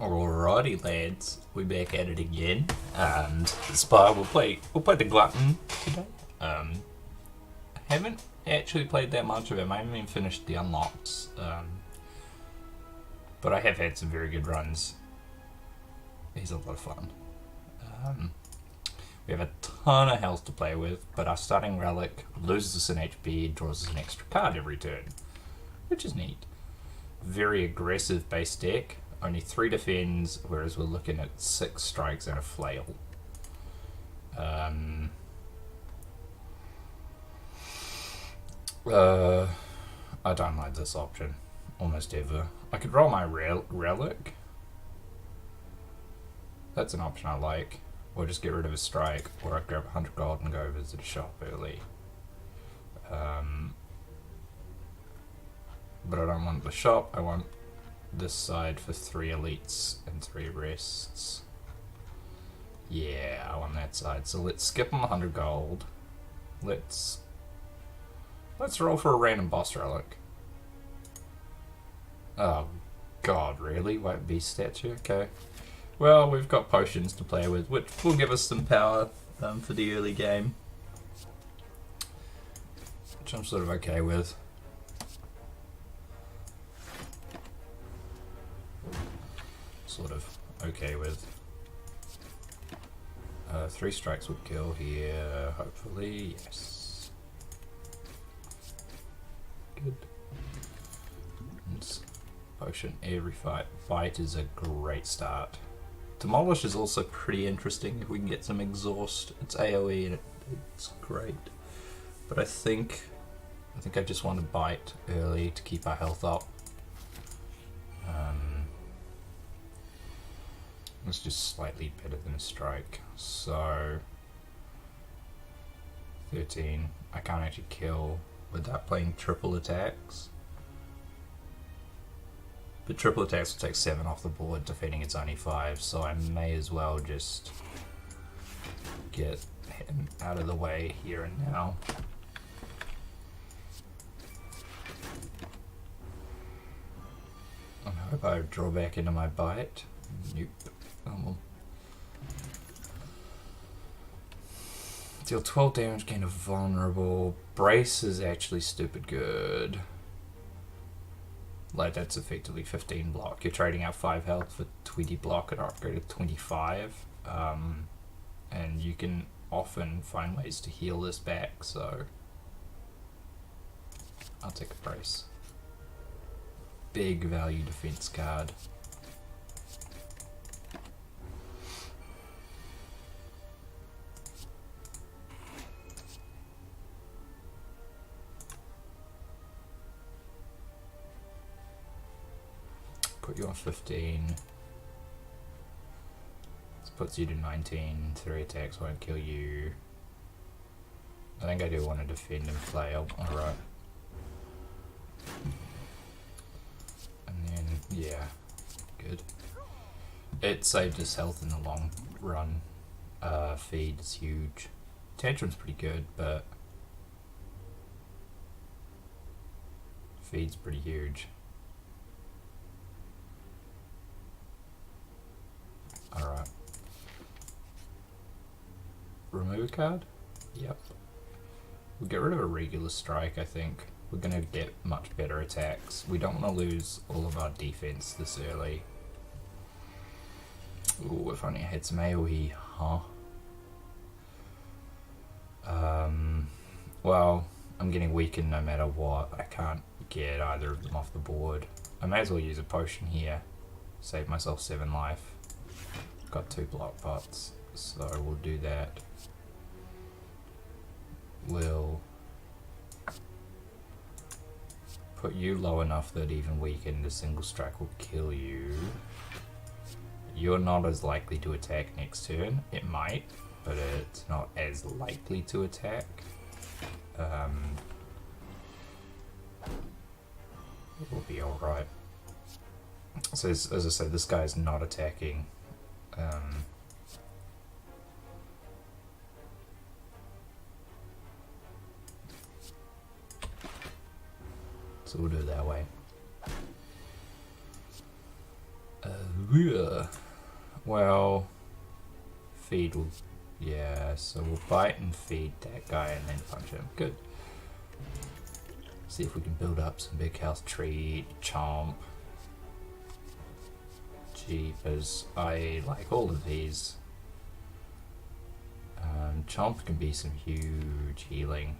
Alrighty, lads, we're back at it again, and Spire. We'll play the Glutton today. I haven't actually played that much of him. I haven't even finished the unlocks, but I have had some very good runs. He's a lot of fun. We have a ton of health to play with, but our starting relic loses us an HP and draws us an extra card every turn, which is neat. Very aggressive base deck. Only 3 defends, whereas we're looking at 6 strikes and a flail. I don't like this option, almost ever. I could roll my relic. That's an option I like. Or just get rid of a strike, or I could grab 100 gold and go visit a shop early. But I don't want the shop, I want this side for 3 elites and 3 rests. Yeah, I want that side. So let's skip on the 100 gold. Let's roll for a random boss relic. Oh god, really? White beast statue? Okay. Well, we've got potions to play with, which will give us some power for the early game. Which I'm sort of okay with. Sort of okay with. 3 strikes would kill here, hopefully, yes. Good. And potion every fight. Bite is a great start. Demolish is also pretty interesting if we can get some exhaust. It's AoE and it's great. But I think I just want to bite early to keep our health up. It's just slightly better than a strike. So 13. I can't actually kill without playing triple attacks. But triple attacks will take 7 off the board, defeating it's only 5, so I may as well just get him out of the way here and now. I hope I draw back into my bite. Nope. Oh well. Deal 12 damage, gain a vulnerable. Brace is actually stupid good. Like, that's effectively 15 block. You're trading out 5 health for 20 block and upgrade to 25. And you can often find ways to heal this back, so I'll take a brace. Big value defense card. Put you on 15. This puts you to 19. 3 attacks won't kill you. I think I do want to defend and flail. Alright. And then, yeah. Good. It saved his health in the long run. Feed is huge. Tantrum's pretty good, but feed's pretty huge. Alright. Remove a card? Yep. We'll get rid of a regular strike, I think. We're gonna get much better attacks. We don't want to lose all of our defense this early. Ooh, if only I had some AoE, huh? Well, I'm getting weakened no matter what. I can't get either of them off the board. I may as well use a potion here. Save myself 7 life. Got 2 block pots, so we'll do that. We'll put you low enough that even weakened, a single strike will kill you. You're not as likely to attack next turn. It might, but it's not as likely to attack. We'll be alright. So as I said, this guy's not attacking. So we'll do it that way. Yeah. Well, feed will... Yeah, so we'll bite and feed that guy and then punch him. Good. See if we can build up some big health. Treat, chomp. Jeepers. I like all of these. Chomp can be some huge healing.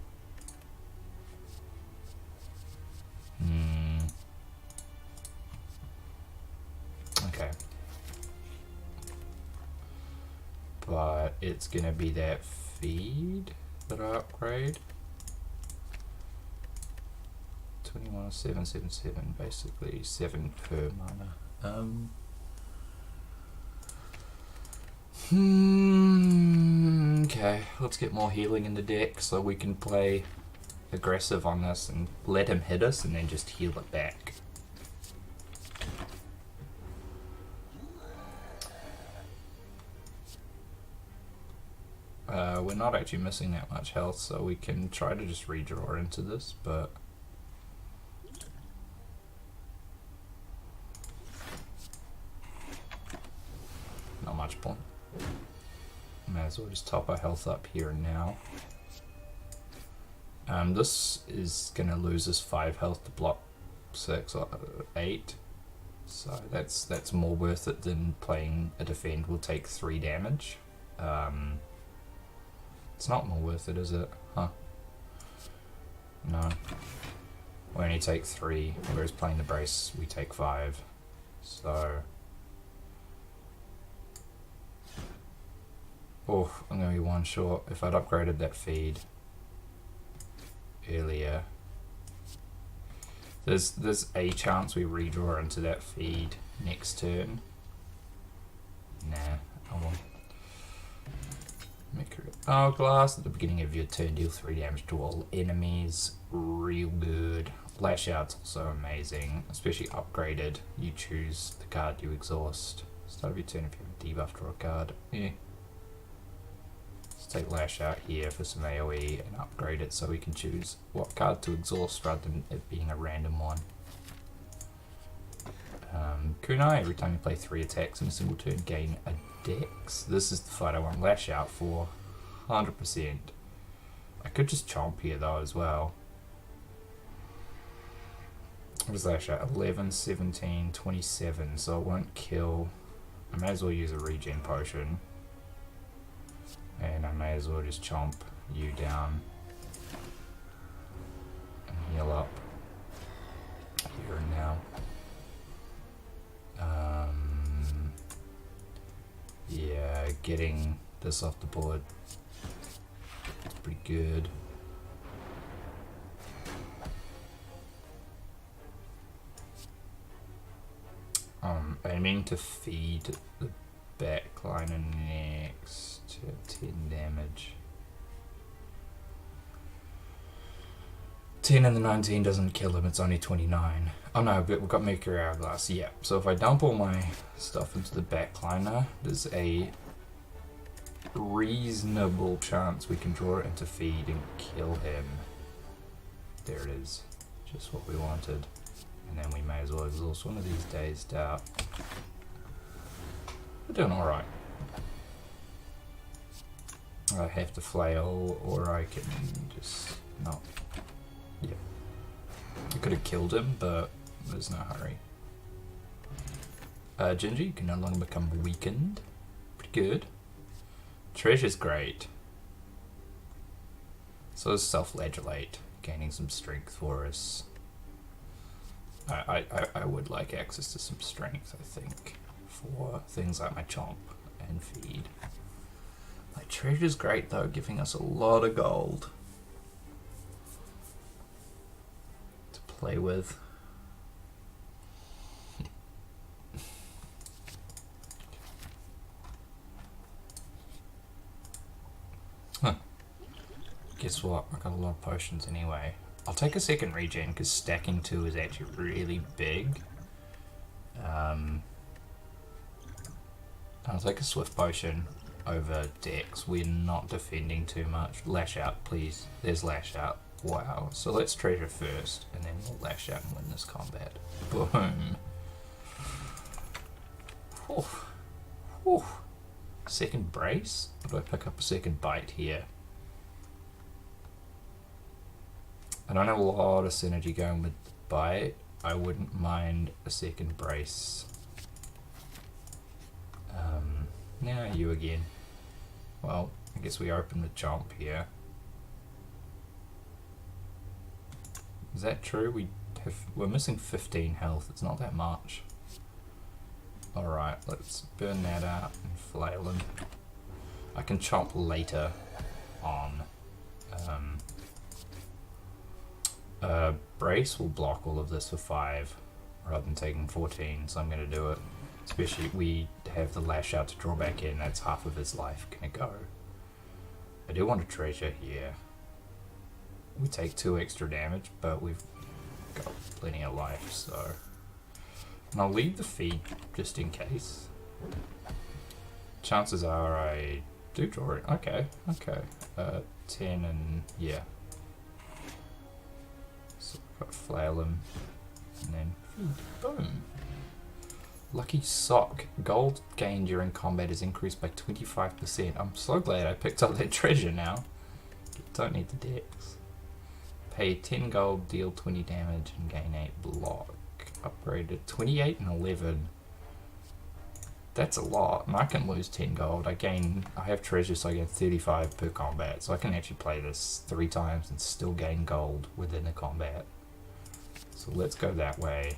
Okay. But it's gonna be that feed that I upgrade. 21, 7, 7, 7, basically 7 per mana. Okay, let's get more healing in the deck so we can play aggressive on this and let him hit us and then just heal it back. We're not actually missing that much health, so we can try to just redraw into this, but not much point. May as well just top our health up here and now. This is going to lose us 5 health to block 6 or 8. So that's more worth it than playing a defend will take 3 damage. It's not more worth it, is it? Huh. No. We only take 3, whereas playing the brace we take 5. So... Oh, I'm going to be 1 short. If I'd upgraded that feed earlier, there's a chance we redraw into that feed next turn. Nah, I won't. Make it hourglass at the beginning of your turn, deal 3 damage to all enemies. Real good. Lash out's also amazing, especially upgraded. You choose the card you exhaust. Start of your turn if you have a debuff, draw a card. Yeah. Let's take Lash Out here for some AoE and upgrade it so we can choose what card to exhaust rather than it being a random one. Kunai, every time you play 3 attacks in a single turn, gain a dex. This is the fight I want Lash Out for, 100%. I could just chomp here though as well. What is Lash Out? 11, 17, 27, so it won't kill. I may as well use a regen potion. And I may as well just chomp you down and heal up here and now. Yeah, getting this off the board is pretty good. Aiming to feed the backliner next to 10 damage. 10 and the 19 doesn't kill him, it's only 29. Oh no, but we've got Mercury Hourglass, yeah. So if I dump all my stuff into the backliner, there's a reasonable chance we can draw it into feed and kill him. There it is, just what we wanted. And then we may as well exhaust one of these dazed out. We're doing alright. I have to flail, or I can just not. Yeah. I could have killed him, but there's no hurry. Ginger, you can no longer become weakened. Pretty good. Treasure's great. So is Self-Flagellate, gaining some strength for us. I would like access to some strength, I think, for things like my chomp and feed. My treasure's great though, giving us a lot of gold to play with. Huh. Guess what? I got a lot of potions anyway. I'll take a second regen because stacking 2 is actually really big. I'll take a swift potion over Dex. We're not defending too much. Lash out, please. There's Lash out. Wow. So let's treasure first, and then we'll Lash out and win this combat. Boom. Oh, oh. Second brace? Or do I pick up a second bite here? I don't have a lot of synergy going with bite. I wouldn't mind a second brace. Now you again. Well, I guess we open with Chomp here. Is that true? We're missing 15 health. It's not that much. Alright, let's burn that out and flail him. I can Chomp later on. Brace will block all of this for 5 rather than taking 14, so I'm going to do it. Especially we have the lash out to draw back in, that's half of his life going to go. I do want a treasure here. We take 2 extra damage, but we've got plenty of life, so... And I'll leave the feed just in case. Chances are I do draw it. Okay, okay. 10 and... yeah. So I've got to flail him. And then... boom. Lucky sock. Gold gained during combat is increased by 25%. I'm so glad I picked up that treasure now. Don't need the dex. Pay 10 gold, deal 20 damage, and gain 8 block. Upgraded 28 and 11. That's a lot, and I can lose 10 gold. I have treasure, so I get 35 per combat, so I can actually play this 3 times and still gain gold within the combat. So let's go that way.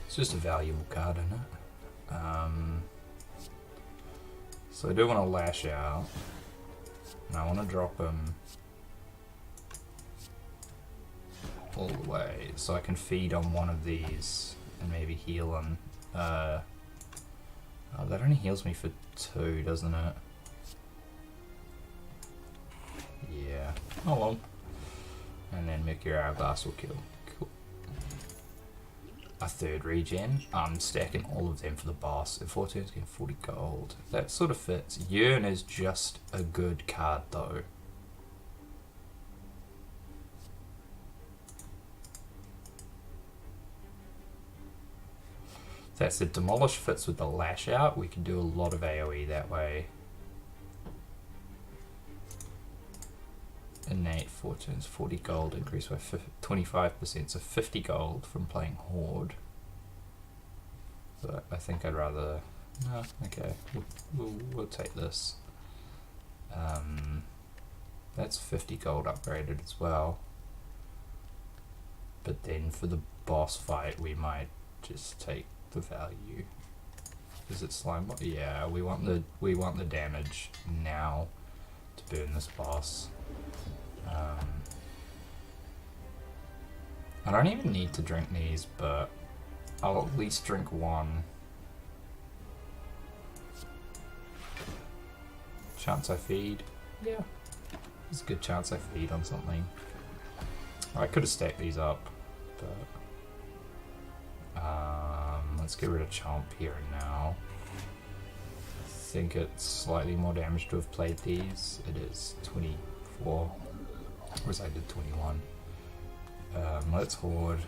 It's just a valuable card, isn't it? So I do want to lash out, and I want to drop him all the way, so I can feed on one of these and maybe heal him. Oh, that only heals me for 2, doesn't it? Yeah. Oh well. And then Mercury Hourglass will kill. Cool. A 3rd regen. I'm stacking all of them for the boss. In 4 turns, getting 40 gold. That sort of fits. Yearn is just a good card though. That's the Demolish fits with the Lash Out. We can do a lot of AoE that way. Innate 4 turns, 40 gold, increased by 25%, so 50 gold from playing Horde. But I think I'd rather... no, okay, we'll take this. That's 50 gold upgraded as well. But then for the boss fight, we might just take the value. Is it slime? Yeah, we want the damage now to burn this boss. I don't even need to drink these, but I'll at least drink one. Chance I feed? Yeah. There's a good chance I feed on something. I could have stacked these up, but let's get rid of Chomp here and now. I think it's slightly more damage to have played these. It is 24. Whereas I did 21. Let's Horde.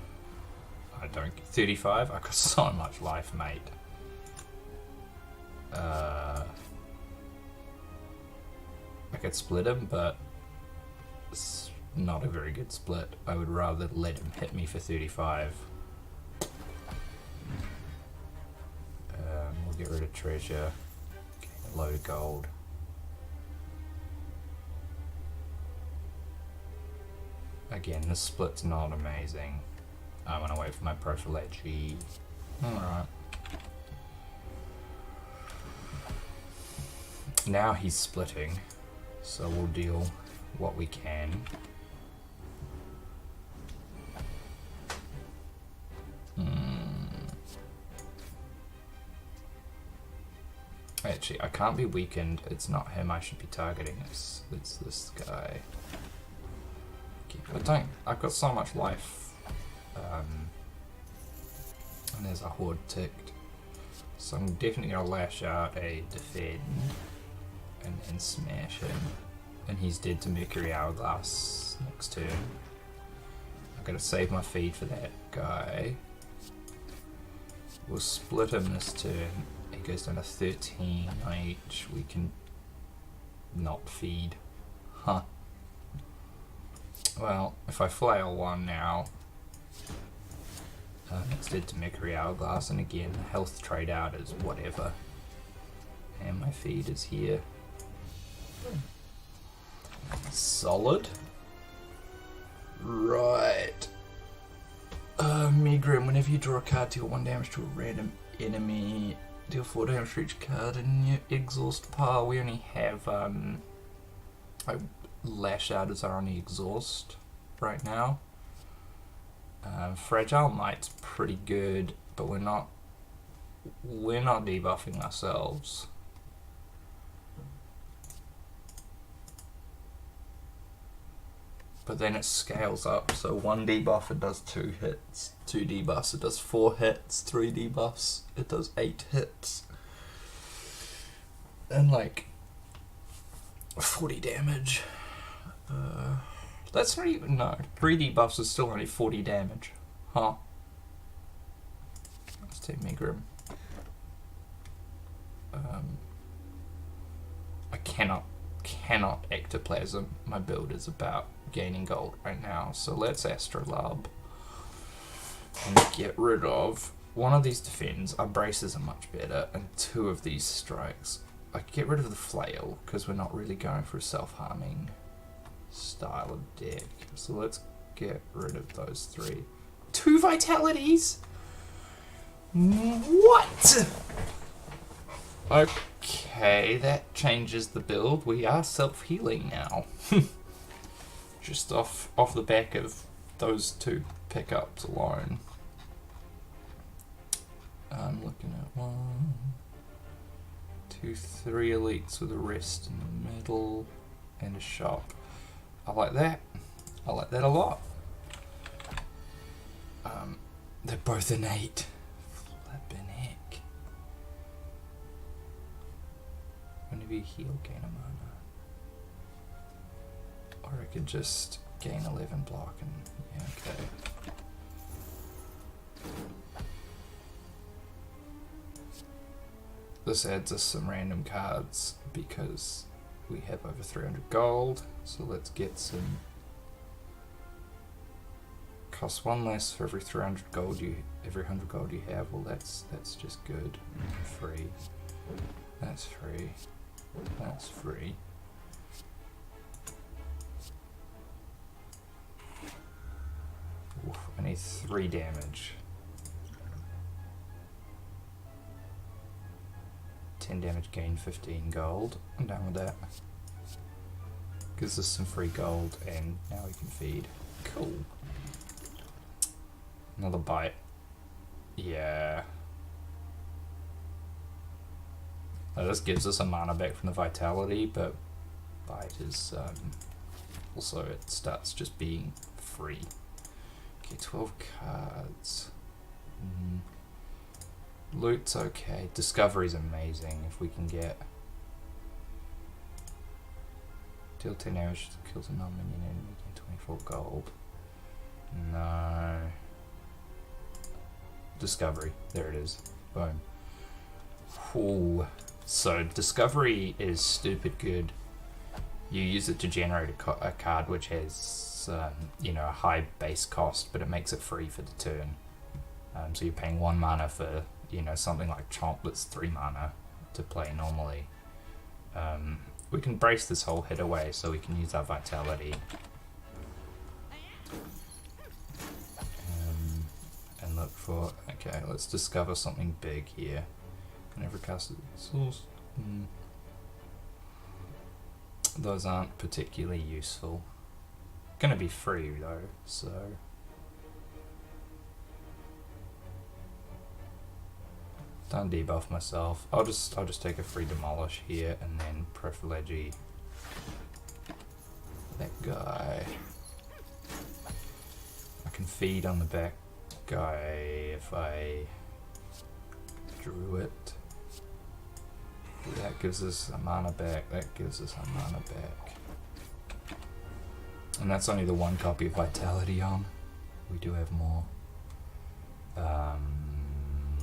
I don't get 35. I've got so much life, mate. I could split him, but it's not a very good split. I would rather let him hit me for 35. We'll get rid of treasure. Get a load of gold. Again, this split's not amazing. I want to wait for my prophylaxis. Alright. Now he's splitting, so we'll deal what we can. Actually, I can't be weakened. It's not him I should be targeting. It's this guy. I've got so much life. And there's a Horde ticked. So I'm definitely going to lash out a defend and then smash him. And he's dead to Mercury Hourglass next turn. I've got to save my feed for that guy. We'll split him this turn. He goes down to 13 on each. We can not feed. Huh. Well, if I flail one now, it's dead to Mercury Hourglass, and again, the health trade out is whatever. And my feed is here. Solid. Right. Megrim, whenever you draw a card, deal 1 damage to a random enemy. Deal 4 damage to each card in your exhaust pile. We only have Lash Out is our only exhaust right now. Fragile Might's pretty good, but we're not debuffing ourselves. But then it scales up, so 1 debuff it does 2 hits, 2 debuffs it does 4 hits, 3 debuffs it does 8 hits. And like 40 damage. That's not even, no, 3 debuffs is still only 40 damage. Huh. Let's take Megrim. I cannot ectoplasm. My build is about gaining gold right now, so let's Astrolabe and get rid of one of these defends. Our braces are much better, and 2 of these strikes. I could get rid of the flail because we're not really going for a self-harming style of deck, so let's get rid of those 3. 2 vitalities? What? Okay, that changes the build. We are self-healing now. Just off the back of those 2 pickups alone. I'm looking at 1, 2, 3 elites with a rest in the middle and a shop. I like that. I like that a lot. They're both innate. Flippin' heck. Whenever you heal, gain a mana. Or I could just gain 11 block and yeah, okay. This adds us some random cards because we have over 300 gold, so let's get some. Costs 1 less for every 300 gold every 100 gold you have. Well, that's just good. Free. That's free. That's free. Oof, I need 3 damage. 10 damage, gain 15 gold. I'm down with that. Gives us some free gold, and now we can feed. Cool. Another bite. Yeah. Now this gives us a mana back from the vitality, but bite is also it starts just being free. Okay, 12 cards. Loot's okay. Discovery's amazing if we can get. Deal 10 damage to kills a non-minion enemy, gain 24 gold. No. Discovery. There it is. Boom. Ooh. So Discovery is stupid good. You use it to generate a card which has, you know, a high base cost, but it makes it free for the turn. So you're paying 1 mana for, you know, something like Chomp that's 3 mana to play normally. We can brace this whole hit away so we can use our vitality. And look for, okay, let's discover something big here. Can never cast it. Source. Those aren't particularly useful. Gonna be free though, so. Don't debuff myself. I'll just take a free demolish here and then privilege that guy. I can feed on the back guy if I drew it. That gives us a mana back. That gives us a mana back. And that's only the one copy of Vitality on. We do have more.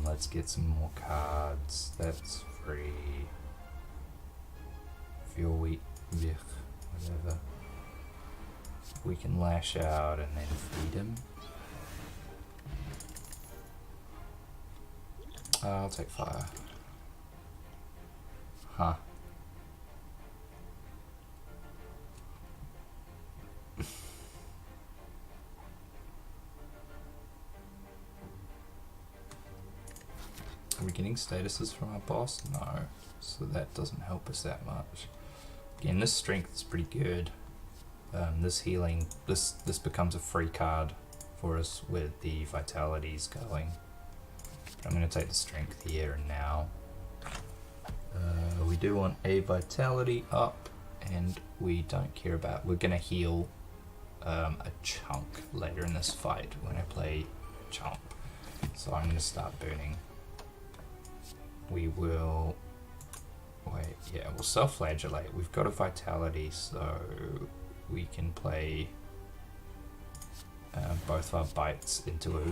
Let's get some more cards. That's free. Fuel wheat, whatever. We can lash out and then feed him. I'll take fire. Huh. Are we getting statuses from our boss? No. So that doesn't help us that much. Again, this strength is pretty good. This healing, this becomes a free card for us with the vitalities going. I'm going to take the strength here and now. We do want a vitality up, and we don't care about. We're going to heal a chunk later in this fight when I play chomp. So I'm going to start burning. We will. Wait, yeah, we'll self-flagellate. We've got a vitality, so we can play both our bites into a.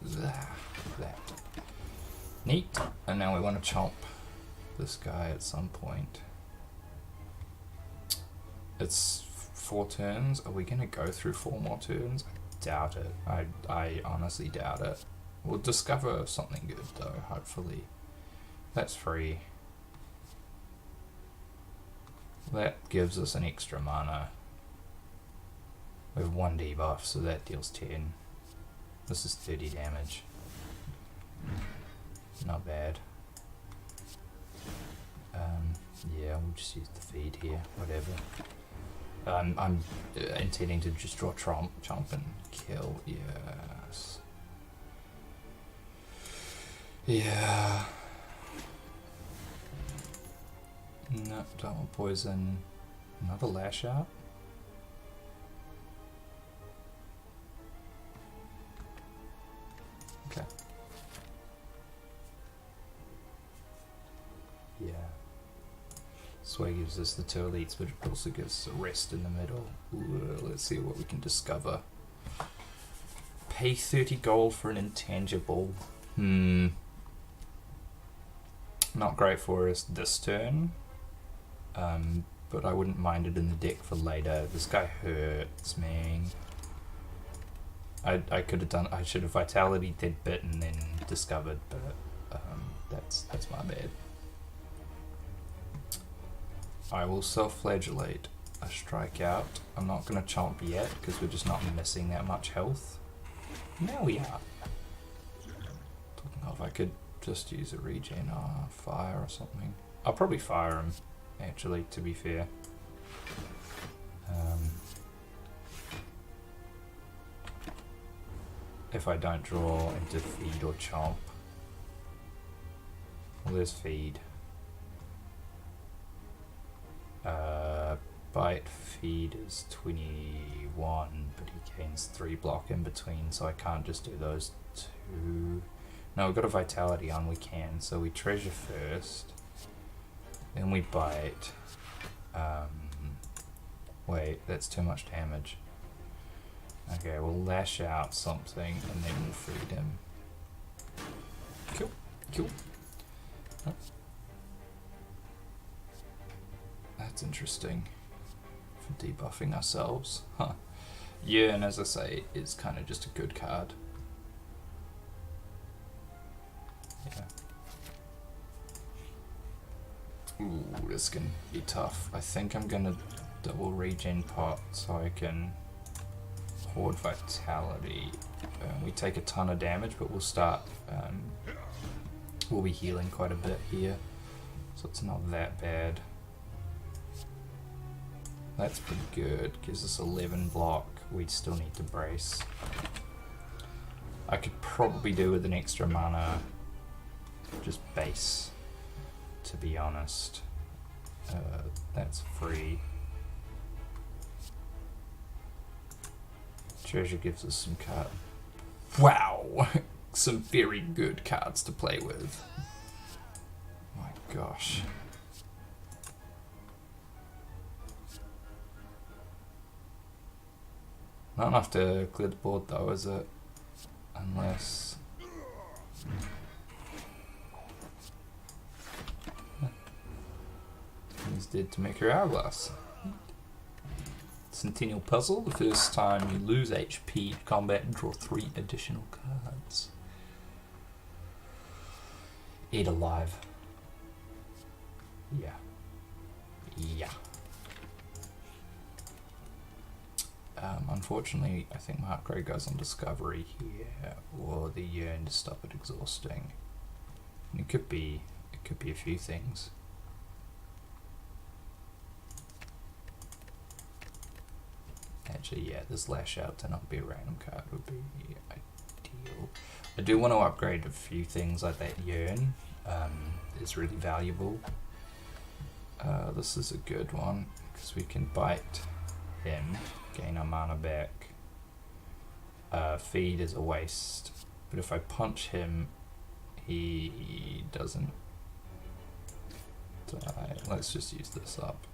That. Neat. And now we want to chomp this guy at some point. It's 4 turns. Are we going to go through 4 more turns? I doubt it. I honestly doubt it. We'll discover something good though, hopefully. That's free. That gives us an extra mana. We have 1 debuff, so that deals 10. This is 30 damage. Not bad. Yeah, we'll just use the feed here, whatever. I'm intending to just draw chomp and kill, yes. Yeah. No, don't want poison. Another lash out. Okay. Yeah. Sway gives us the 2 elites, but it also gives us a rest in the middle. Ooh, let's see what we can discover. Pay 30 gold for an intangible. Not great for us this turn. But I wouldn't mind it in the deck for later. This guy hurts, man. I could have done. I should have vitality dead bit and then discovered, but that's my bad. I will self-flagellate a strike out. I'm not gonna chomp yet because we're just not missing that much health. Now we are. Talking of, I could just use a regen or fire or something. I'll probably fire him, actually, to be fair. If I don't draw into feed or chomp. Well, there's feed. Bite feed is 21, but he gains 3 block in between, so I can't just do those 2. No, we've got a vitality on, we can. So we treasure first, then we bite. Wait, that's too much damage. Okay, we'll lash out something and then we'll feed him. Cool, cool. Oh. That's interesting. For debuffing ourselves. Huh. Yeah, and as I say, it's kind of just a good card. Yeah. Ooh, this can be tough. I think I'm gonna double regen pot so I can hoard vitality. We take a ton of damage, but we'll start. We'll be healing quite a bit here, so it's not that bad. That's pretty good. Gives us 11 block. We still need to brace. I could probably do with an extra mana. Just base, to be honest. That's free. Treasure gives us some card. Wow! Some very good cards to play with. My gosh. I don't have to clear the board though, is it? Unless... He's dead to make your hourglass. Centennial puzzle. The first time you lose HP in combat, draw 3 additional cards. Eat alive. Yeah. Yeah. Unfortunately, I think my upgrade goes on discovery here, or the yearn to stop it exhausting. And it could be a few things. Actually, yeah, this lash out to not be a random card would be ideal. I do want to upgrade a few things like that yearn. Is really valuable. This is a good one because we can bite him, gain our mana back. Feed is a waste, but if I punch him, he doesn't die. Let's just use this up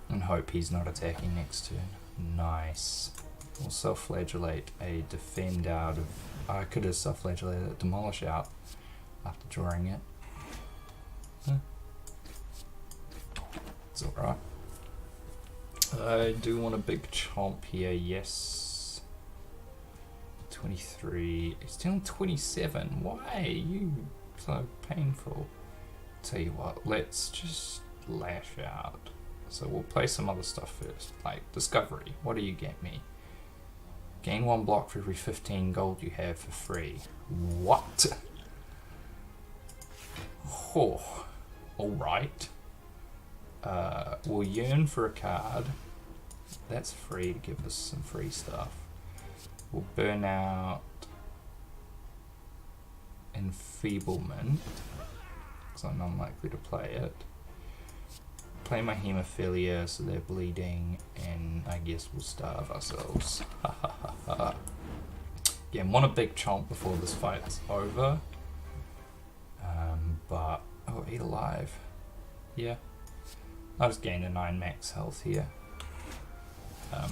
and hope he's not attacking next turn. Nice. We'll self-flagellate a defend out of... I could have self-flagellated a demolish out after drawing it. It's alright. I do want a big chomp here, yes. 23. It's still 27. Why are you so painful? Tell you what, let's just lash out. So we'll play some other stuff first, like discovery. What do you get me? Gain 1 block for every 15 gold you have for free. What? Oh, alright. We'll yearn for a card. That's free to give us some free stuff. We'll burn out Enfeeblement, because I'm unlikely to play it. Play my Hemophilia so they're bleeding, and I guess we'll starve ourselves. Yeah, I want a big chomp before this fight's over. But, oh, eat alive. Yeah. I'll just gain a 9 max health here.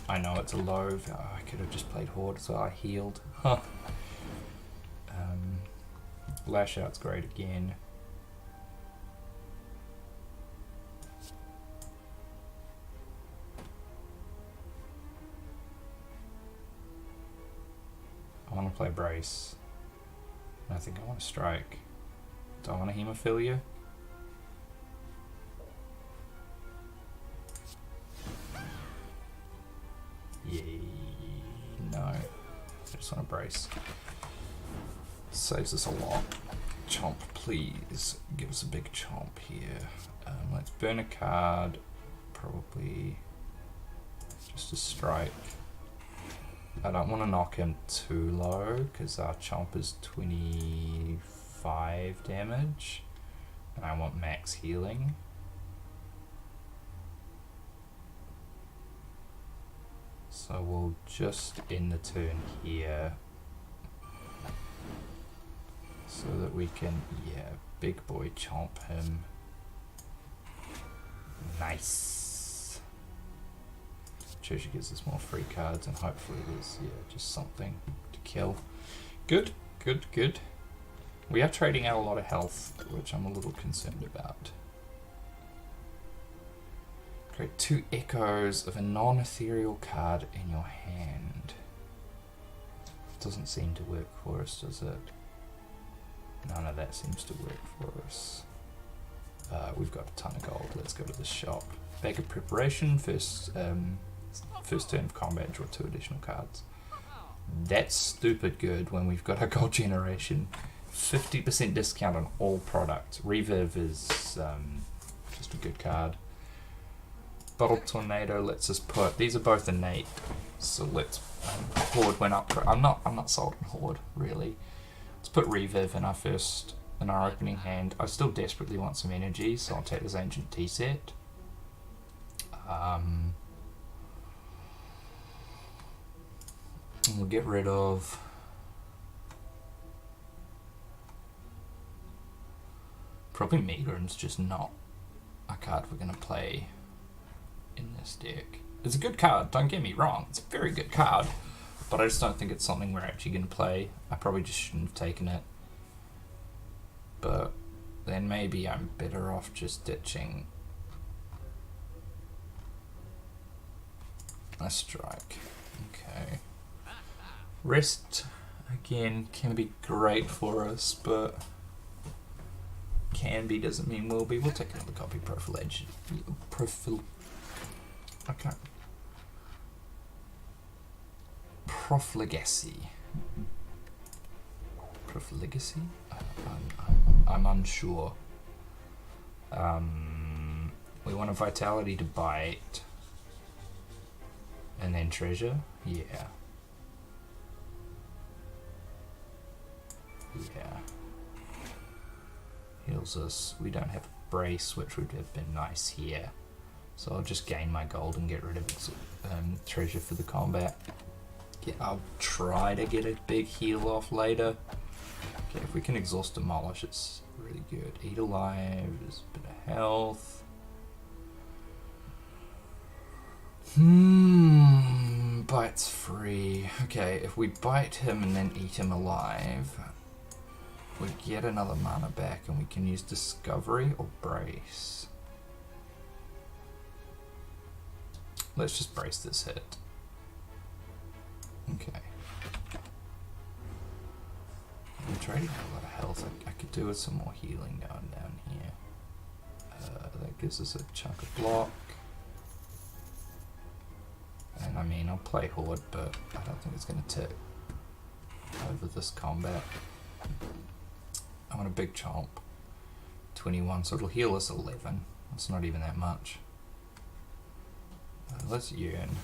I know it's a low. Oh, I could have just played Horde, so I healed. Huh. Lash out's great again. I want to play Brace. I think I want to Strike. Do I want a Hemophilia? Yay, no. I just want to Brace. Saves us a lot. Chomp, please. Give us a big chomp here. Let's burn a card. Probably just a Strike. I don't want to knock him too low because our chomp is 25 damage and I want max healing. So we'll just end the turn here so that we can, yeah, big boy chomp him. Nice. Treasure gives us more free cards and hopefully there's, yeah, just something to kill. Good, good, good. We are trading out a lot of health, which I'm a little concerned about. Create 2 echoes of a non-ethereal card in your hand. Doesn't seem to work for us, does it? None of that seems to work for us. We've got a ton of gold. Let's go to the shop. Bag of preparation. First turn of combat, draw 2 additional cards. That's stupid good when we've got a gold generation. 50% discount on all products. Reverb is just a good card. Bottle Tornado lets us put, these are both innate, so let's, Horde went up, I'm not sold on Horde, really. Let's put Reviv in our opening hand. I still desperately want some energy, so I'll take this Ancient Tea set. And we'll get rid of probably Megrim's just not a card we're gonna play in this deck. It's a good card, don't get me wrong. It's a very good card. But I just don't think it's something we're actually going to play. I probably just shouldn't have taken it. But then maybe I'm better off just ditching a strike. Okay. Rest, again, can be great for us, but can be doesn't mean will be. We'll take another copy. Profligacy. Profligacy? I'm unsure. We want a vitality to bite. And then treasure? Yeah. Yeah. Heals us. We don't have a brace, which would have been nice here. So I'll just gain my gold and get rid of treasure for the combat. Yeah, I'll try to get a big heal off later. Okay, if we can exhaust demolish, it's really good. Eat alive, there's a bit of health. Bite's free. Okay, if we bite him and then eat him alive, we get another mana back and we can use discovery or brace. Let's just brace this hit. Okay. I'm trading a lot of health. I could do with some more healing down here. That gives us a chunk of block. And I mean, I'll play Horde, but I don't think it's going to tip over this combat. I want a big chomp. 21, so it'll heal us 11. That's not even that much. Let's yearn.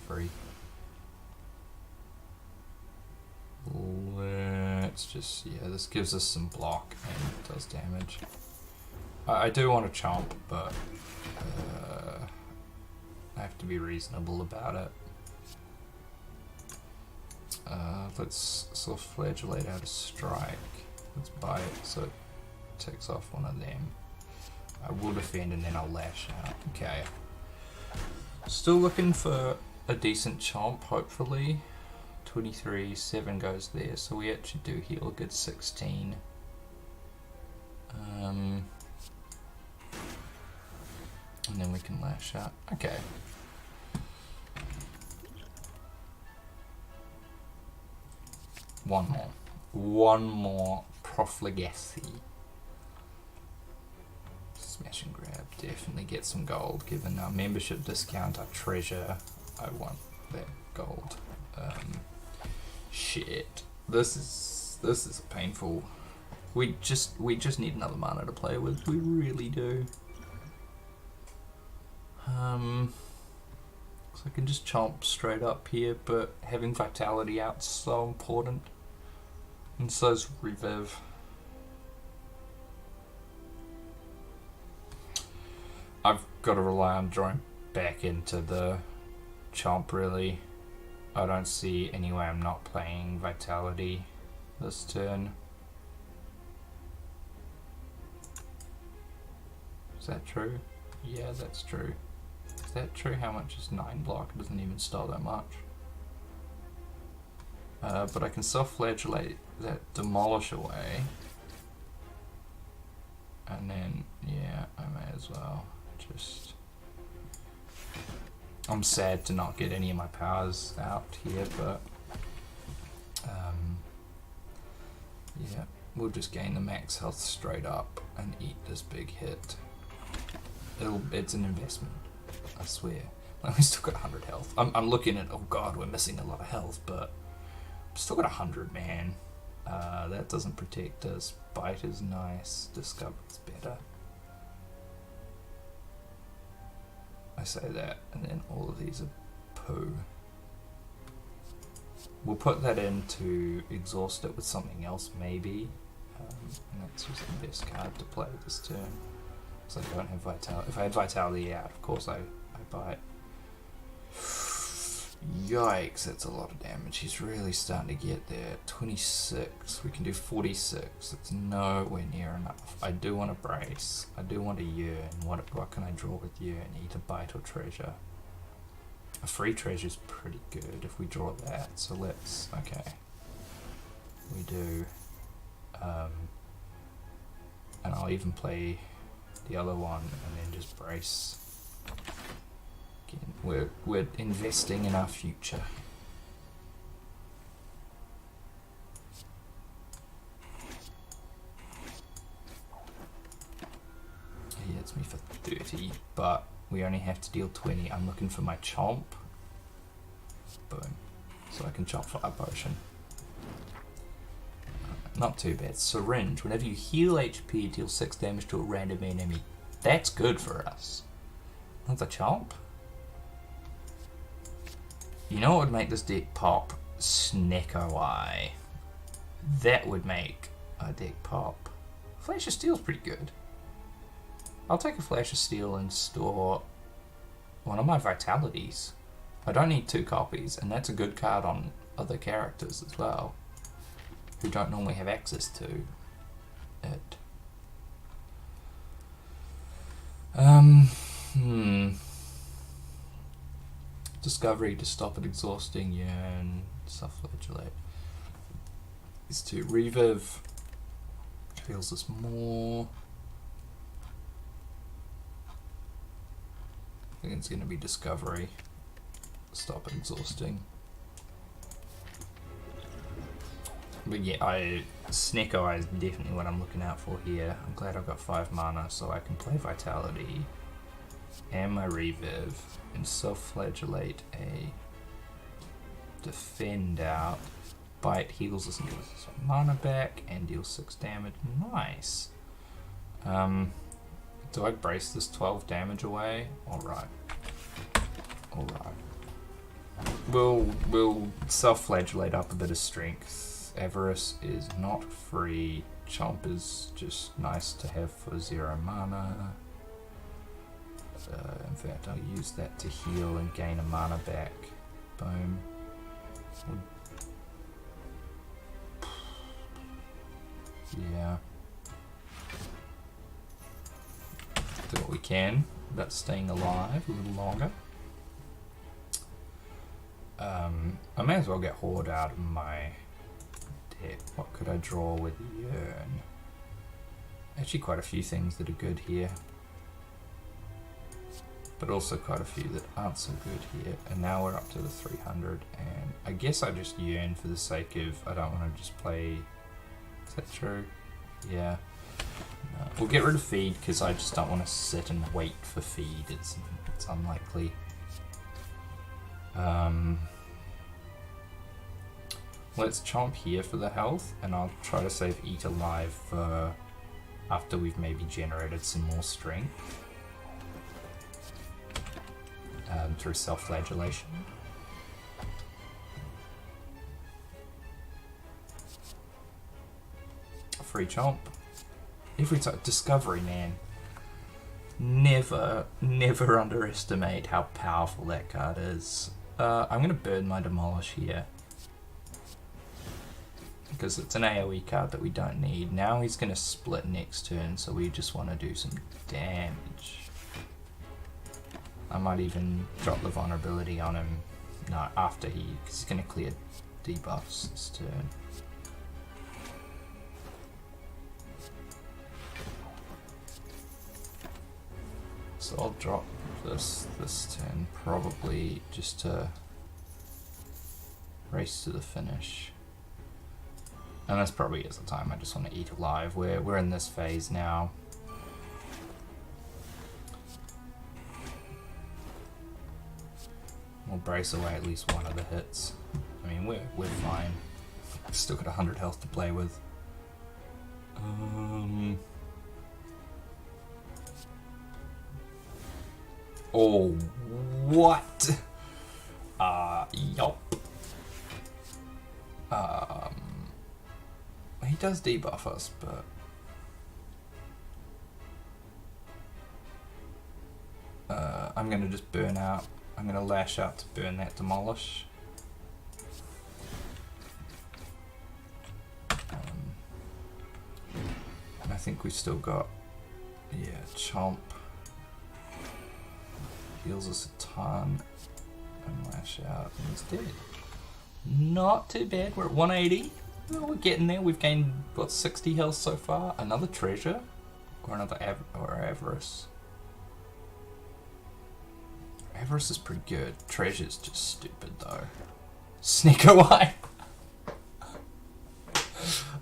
Free. Let's just, yeah, this gives us some block and does damage. I do want to chomp, but I have to be reasonable about it. Let's self-flagellate out a strike. Let's buy it so it takes off one of them. I will defend and then I'll lash out. Okay. Still looking for a decent chomp, hopefully. 23, 7 goes there, so we actually do heal a good 16. And then we can lash out. Okay. One more. One more profligacy. Smash and grab. Definitely get some gold. Given our membership discount, our treasure, I want that gold. Shit. This is painful. We just need another mana to play with. We really do. So I can just chomp straight up here, but having vitality out is so important. And so's reviv. I've got to rely on drawing back into the chomp, really. I don't see any way I'm not playing vitality this turn. Is that true? Yeah, that's true. Is that true? How much is 9 block? It doesn't even start that much. But I can self-flagellate that demolish away. And then, yeah, I may as well just... I'm sad to not get any of my powers out here, but... yeah, we'll just gain the max health straight up and eat this big hit. It's an investment, I swear. Like, we still got 100 health. I'm looking at, oh god, we're missing a lot of health, but still got 100, man. That doesn't protect us. Bite is nice. Discovery's better. I say that, and then all of these are poo. We'll put that in to exhaust it with something else, maybe. And that's just the best card to play this turn. Because I don't have vitality. If I had vitality out, of course I bite. Yikes, that's a lot of damage. He's really starting to get there. 26, we can do 46. That's nowhere near enough. I do want to brace. I do want to yearn. What can I draw with yearn? Either bite or treasure. A free treasure's pretty good if we draw that. So let's, okay. We do, and I'll even play the other one and then just brace. Again, we're investing in our future. He hits me for 30, but we only have to deal 20. I'm looking for my chomp. Boom. So I can chomp Fire Potion. Not too bad. Syringe. Whenever you heal HP, deal 6 damage to a random enemy. That's good for us. Another chomp? You know what would make this deck pop? Snecko Eye. That would make a deck pop. Flash of Steel's pretty good. I'll take a Flash of Steel and store one of my Vitalities. I don't need 2 copies, and that's a good card on other characters as well, who don't normally have access to it. Discovery to stop it exhausting, yearn, self-flagellate. These 2. Reviv heals us more. I think it's going to be Discovery. Stop it exhausting. But yeah, Snecko Eye is definitely what I'm looking out for here. I'm glad I've got 5 mana so I can play Vitality and my Reviv and self-flagellate a Defend out. Bite heals us and gives us some mana back and deals 6 damage. Nice. Do I brace this 12 damage away? Alright. Alright. We'll self-flagellate up a bit of strength. Avarice is not free. Chomp is just nice to have for 0 mana. In fact, I'll use that to heal and gain a mana back. Boom. Yeah. Do what we can about staying alive a little longer. I may as well get Horde out of my deck. What could I draw with Yearn? Actually quite a few things that are good here, but also quite a few that aren't so good here. And now we're up to the 300, and I guess I just Yearn for the sake of, I don't want to just play, is that true? Yeah. No. We'll get rid of feed because I just don't want to sit and wait for feed. It's unlikely. Let's chomp here for the health, and I'll try to save Eat Alive for after we've maybe generated some more strength through self-flagellation. Free chomp. Every time. Discovery, man. Never underestimate how powerful that card is. I'm going to burn my Demolish here, because it's an AoE card that we don't need. Now he's going to split next turn, so we just want to do some damage. I might even drop the vulnerability on him. No, after because he's going to clear debuffs this turn. So I'll drop this turn, probably just to race to the finish. And this probably is the time I just want to Eat Alive. We're in this phase now. We'll brace away at least one of the hits. I mean, we're fine. Still got 100 health to play with. Oh, what? Yup. He does debuff us, but I'm gonna just burn out. I'm gonna lash out to burn that Demolish. And I think we've still got, yeah, Chomp. Heals us a ton. And lash out, and he's dead. Not too bad. We're at 180. Well, we're getting there. We've gained, what, 60 health so far? Another treasure? Or another avarice? Avarice is pretty good. Treasure's just stupid, though. Sneak away.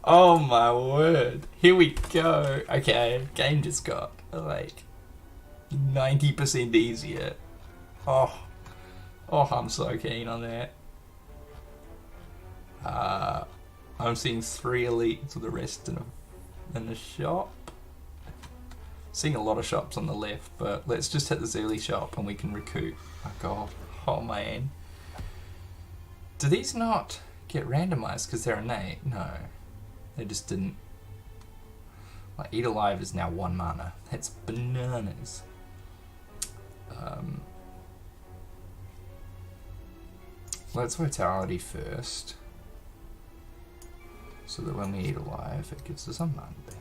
Oh my word. Here we go. Okay, game just got, like, 90% easier. Oh, I'm so keen on that. I'm seeing 3 elites with the rest in the shop. Seeing a lot of shops on the left, but let's just hit this early shop and we can recoup. Oh god, oh man. Do these not get randomized because they're innate? No, they just didn't. Like, Eat Alive is now 1 mana. That's bananas. Let's Vitality first, so that when we Eat Alive, it gives us a mana back.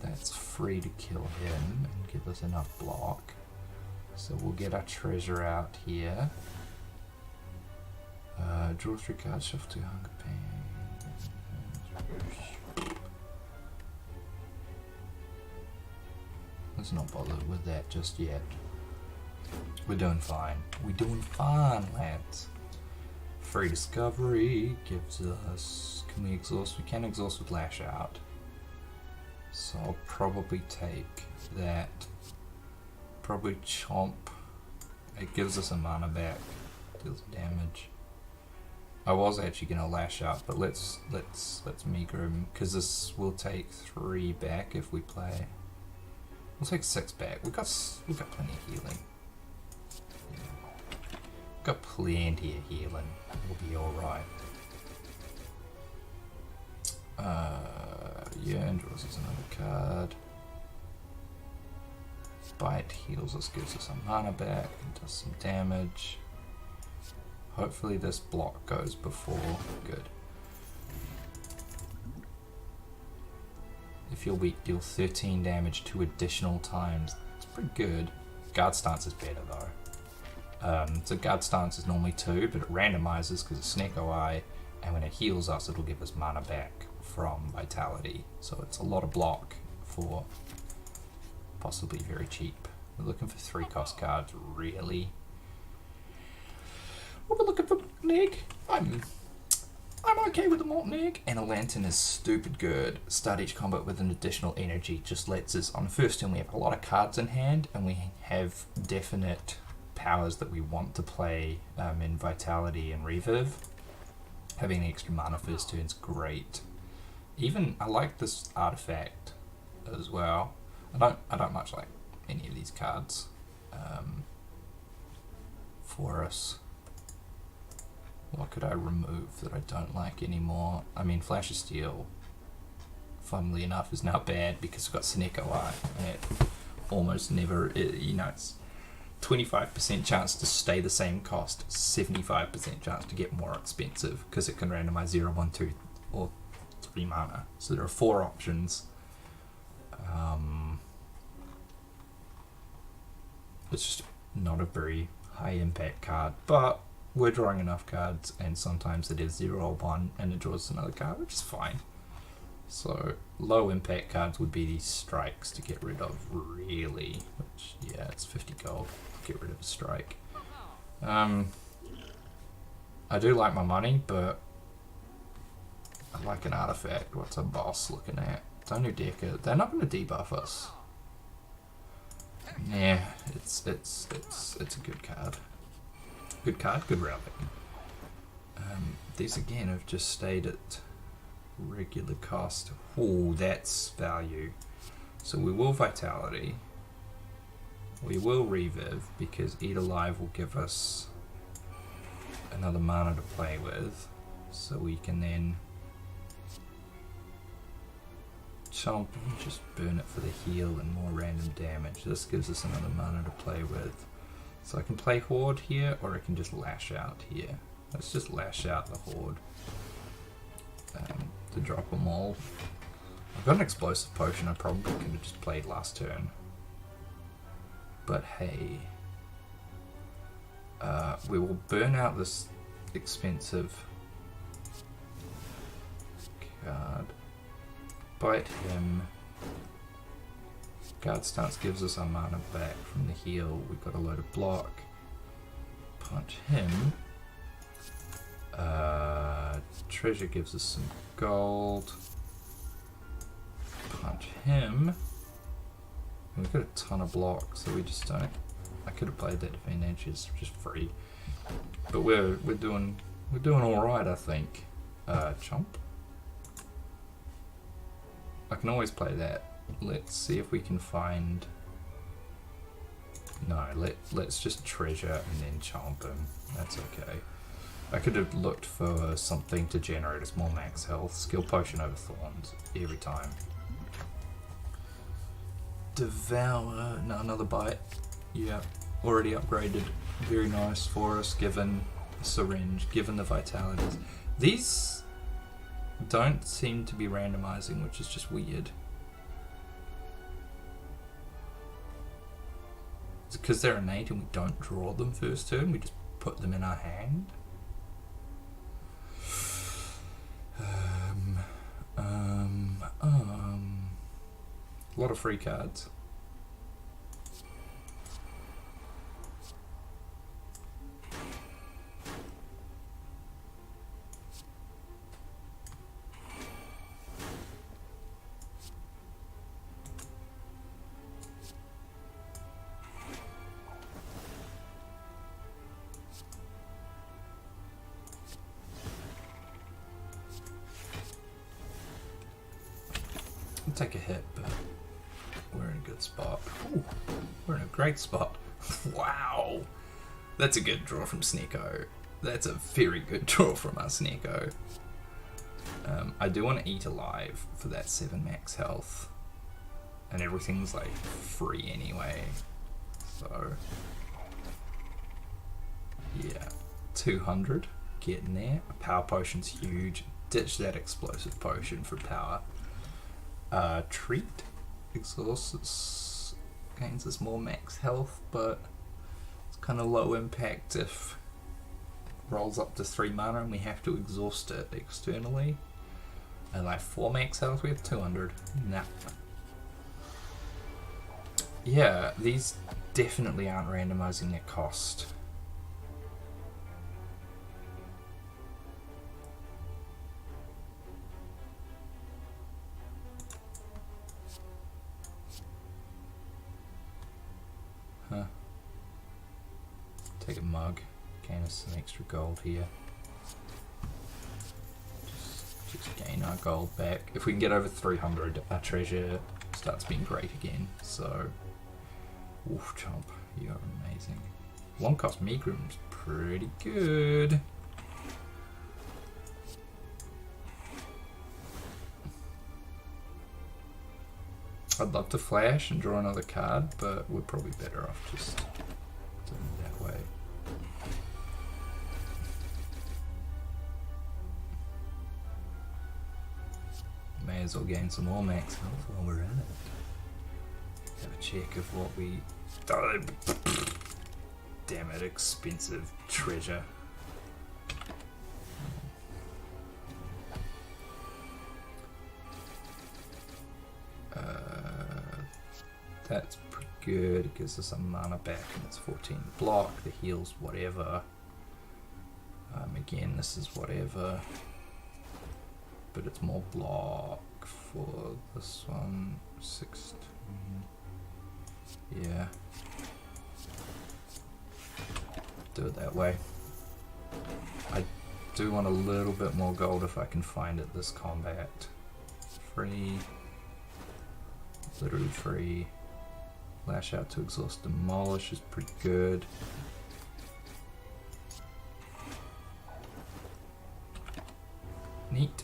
That's free to kill him and give us enough block. So we'll get our treasure out here. Draw 3 cards, shuffle 2 Hunger Pain. Let's not bother with that just yet. We're doing fine. We're doing fine, lads. Free discovery gives us... Can we exhaust? We can exhaust with Lash Out. So I'll probably take that. Probably Chomp. It gives us a mana back. Deals damage. I was actually gonna Lash Out, but let's meager him, because this will take 3 back if we play. We'll take 6 back. We've got plenty of healing. Got plenty of healing. We'll be alright. Yeah, and draws us another card. Bite heals us, gives us some mana back, and does some damage. Hopefully this block goes before. Good. If you're weak, deal 13 damage 2 additional times. It's pretty good. Guard stance is better though. So guard stance is normally 2, but it randomizes because it's Snake OI, and when it heals us, it'll give us mana back from Vitality. So it's a lot of block for possibly very cheap. We're looking for 3 cost cards, really. We're looking for Molten Egg. I'm okay with the Molten Egg. And a Lantern is stupid good. Start each combat with an additional energy. Just lets us, on the first turn we have a lot of cards in hand, and we have definite powers that we want to play in Vitality and Reviv. Having the extra mana first turn is great. Even, I like this artifact as well. I don't much like any of these cards for us. What could I remove that I don't like anymore? I mean, Flash of Steel, funnily enough, is now bad because we've got Sneko Eye. And it almost never, you know, it's 25% chance to stay the same cost, 75% chance to get more expensive because it can randomize 0, 1, 2, or 3 mana. So there are 4 options. It's just not a very high impact card, but we're drawing enough cards, and sometimes it is 0 or 1 and it draws another card, which is fine. So low impact cards would be these strikes to get rid of, really, which, yeah, it's 50 gold to get rid of a strike. I do like my money, but I like an artifact. What's a boss looking at? Don't do Decker. They're not going to debuff us. Yeah, it's a good card. Good card, good relic. These again have just stayed at regular cost. Oh, that's value. So we will Vitality. We will Reviv because Eat Alive will give us another mana to play with. So we can then Chomp and just burn it for the heal and more random damage. This gives us another mana to play with. So I can play Horde here, or I can just Lash Out here. Let's just Lash Out the Horde to drop them all. I've got an Explosive Potion I probably could have just played last turn. But hey, we will burn out this expensive card. Bite him. Guard stance gives us our mana back from the heal. We've got a load of block. Punch him. Treasure gives us some gold. Punch him. And we've got a ton of block, so we just don't. I could have played that advantage. It's just free, but we're doing all right, I think. Chomp. I can always play that. Let's see if we can find. No, let's just treasure and then chomp him. That's okay. I could have looked for something to generate us more max health. Skill potion over thorns every time. Devour. No, another bite. Yeah, already upgraded. Very nice for us, given the syringe, given the vitalities. These don't seem to be randomizing, which is just weird. Is it because they're innate and we don't draw them first turn? We just put them in our hand? A lot of free cards. We'll take a hit, but we're in a good spot. Ooh, we're in a great spot. Wow! That's a good draw from Sneeko. That's a very good draw from our Sneeko. I do want to eat alive for that 7 max health. And everything's like free anyway. So yeah. 200. Getting there. A power potion's huge. Ditch that explosive potion for power. Treat. Exhausts gains us more max health, but it's kind of low impact if it rolls up to 3 mana and we have to exhaust it externally. And like 4 max health, we have 200. Nah. Yeah, these definitely aren't randomizing their cost. Huh. Take a mug. Gain us some extra gold here. Just gain our gold back. If we can get over 300, our treasure starts being great again. So, oof, chomp, you're amazing. One cost Megrim's pretty good. I'd love to flash and draw another card, but we're probably better off just doing it that way. May as well gain some more max health while we're at it. Have a check of what we... Damn it, expensive treasure. That's pretty good. It gives us some mana back and it's 14 block. The heals, whatever. Again, this is whatever. But it's more block for this one. 16. Yeah. Do it that way. I do want a little bit more gold if I can find it this combat. Free. Literally free. Lash out to exhaust demolish is pretty good. Neat.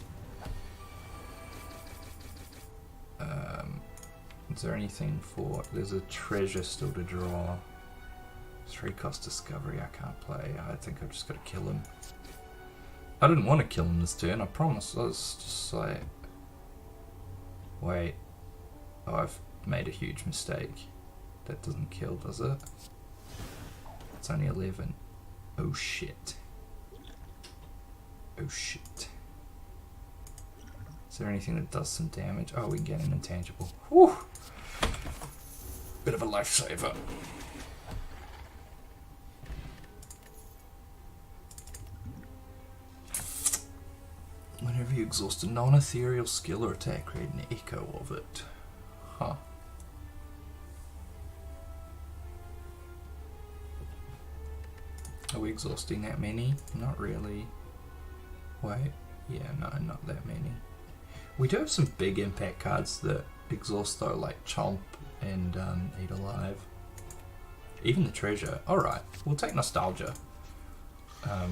Is there anything for... There's a treasure still to draw. 3 cost discovery I can't play. I think I've just got to kill him. I didn't want to kill him this turn, I promise. I was just like... Wait. Oh, I've made a huge mistake. That doesn't kill, does it? It's only 11. Oh shit. Oh shit. Is there anything that does some damage? Oh, we can get an intangible. Whew! Bit of a lifesaver. Whenever you exhaust a non-ethereal skill or attack, create an echo of it. Huh. Are we exhausting that many? Not really. Wait. Yeah, no, not that many. We do have some big impact cards that exhaust though, like Chomp and Eat Alive. Even the treasure. Alright, we'll take Nostalgia. Not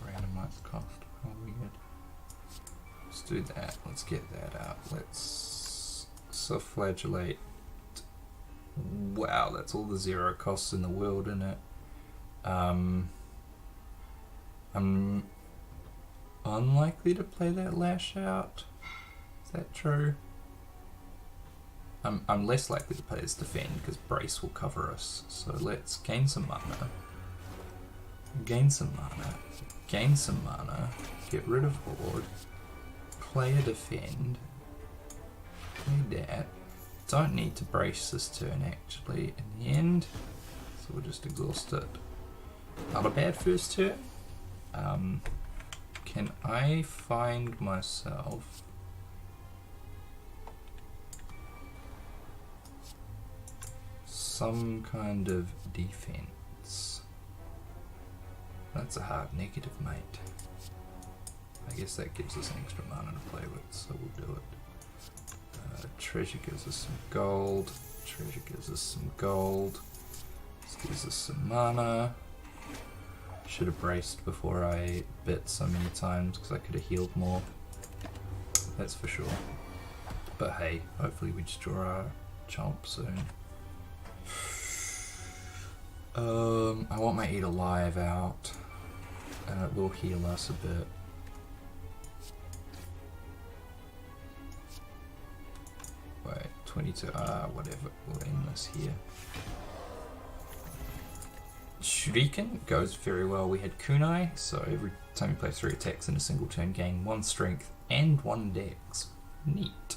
randomized cost. How weird. Let's do that. Let's get that out. Let's self-flagellate. Wow, that's all the 0 costs in the world, isn't it? I'm unlikely to play that Lash Out. Is that true? I'm less likely to play as Defend because Brace will cover us. So let's gain some mana. Gain some mana. Gain some mana. Get rid of Horde. Play a Defend. Play that. Don't need to brace this turn actually in the end. So we'll just exhaust it. Not a bad first turn. Can I find myself some kind of defense? That's a hard negative, mate. I guess that gives us an extra mana to play with, so we'll do it. Treasure gives us some gold. Treasure gives us some gold. This gives us some mana. Should have braced before I bit so many times because I could have healed more. That's for sure. But hey, hopefully we just draw our Chomp soon. I want my Eat Alive out. It will heal us a bit. Wait, 22, whatever, we'll end this here. Shuriken goes very well. We had Kunai, so every time you play 3 attacks in a single turn, gain 1 strength and 1 dex. Neat.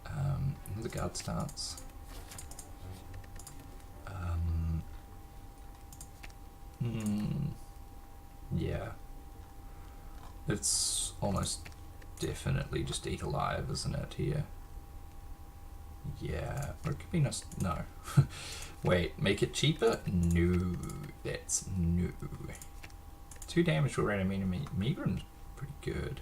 Another guard stance. Yeah. It's almost definitely just Eat Alive, isn't it, here? Yeah, or it could be nice. No. Wait, make it cheaper? No, that's no. 2 damage for random enemy. Megrim's pretty good.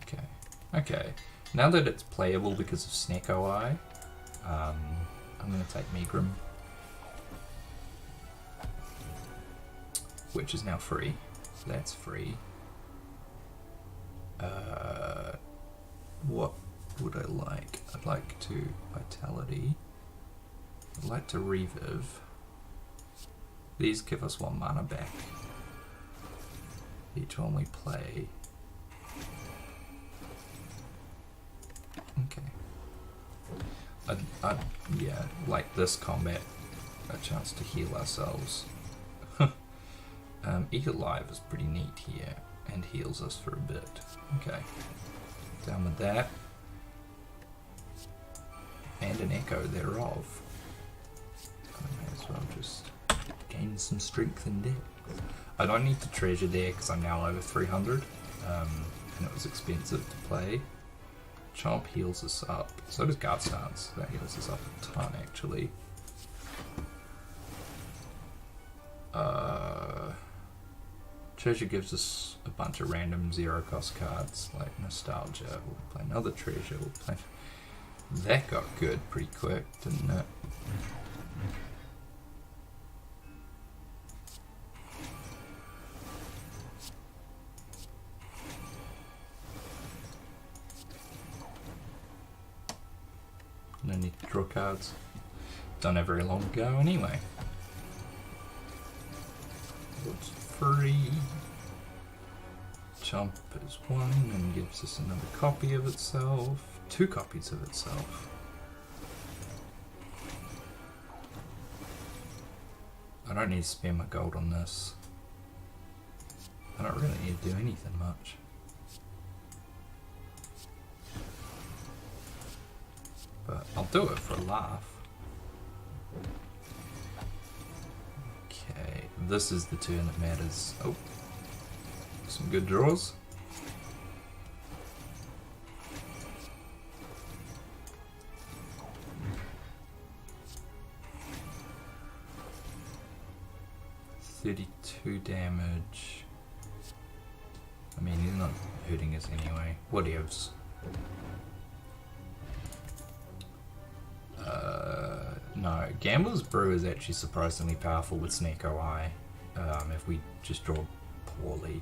Okay. Okay. Now that it's playable because of Snack OI, I'm going to take Megrim, which is now free. So that's free. What would I like? I'd like to Vitality. I'd like to Reviv. These give us 1 mana back each one we play. Okay. I'd yeah, like this combat, a chance to heal ourselves. Eat Alive is pretty neat here and heals us for a bit. Okay. Down with that. And an echo thereof. I may as well just gain some strength and depth. I don't need to treasure there because I'm now over 300. And it was expensive to play. Chomp heals us up. So does Guard Stance. That heals us up a ton actually. Treasure gives us a bunch of random 0 cost cards like Nostalgia. We'll play another treasure. We'll play. That got good pretty quick, didn't it? No need to draw cards. Done it very long ago anyway. It's free. Chomp is 1 and gives us another copy of itself. 2 copies of itself. I don't need to spend my gold on this. I don't really need to do anything much. But I'll do it for a laugh. Okay, this is the turn that matters. Oh, some good draws. $32 damage. I mean, he's not hurting us anyway. Whatevs. No, Gambler's Brew is actually surprisingly powerful with Snake OI. If we just draw poorly.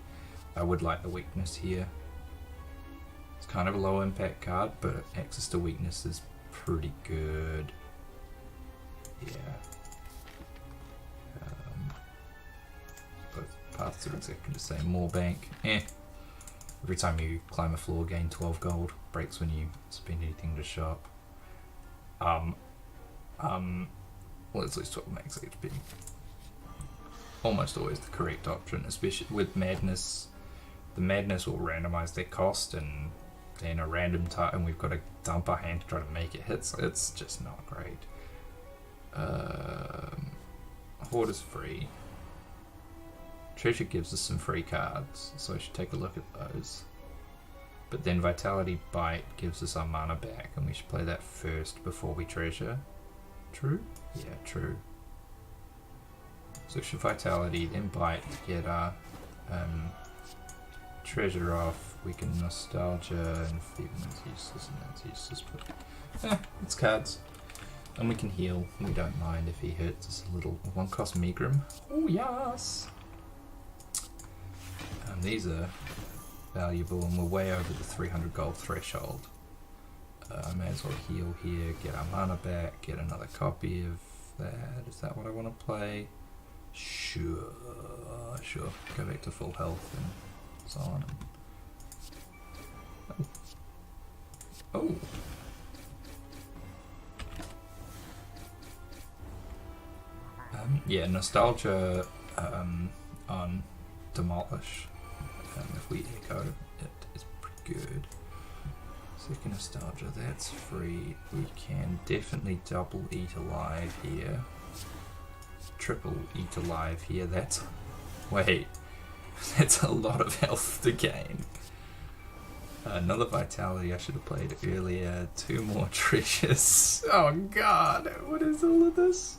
I would like the weakness here. It's kind of a low impact card, but access to weakness is pretty good. Yeah. Both paths are exactly the same. More bank. Every time you climb a floor, gain 12 gold. Breaks when you spend anything to shop. Let's lose 12 max HP. Almost always the correct option, especially with Madness. The Madness will randomize their cost, and then a random and we've got to dump our hand to try to make it hit, so it's just not great. Horde is free. Treasure gives us some free cards, so I should take a look at those. But then Vitality Bite gives us our mana back, and we should play that first before we treasure. True? Yeah, true. So should Vitality, then Bite to get our treasure off. We can Nostalgia, and Feeblement's useless, and that's useless, but it's cards. And we can heal. We don't mind if he hurts us a little. 1 cost Megrim. Oh yes! These are valuable, and we're way over the 300 gold threshold. May as well heal here, get our mana back, get another copy of that. Is that what I want to play? Sure. Go back to full health and so on. Oh. Yeah, Nostalgia on Demolish. If we echo, it is pretty good. Second Nostalgia, that's free. We can definitely double Eat Alive here. Triple Eat Alive here. That's... Wait. That's a lot of health to gain. Another Vitality I should have played earlier. 2 more treasures. Oh god, what is all of this?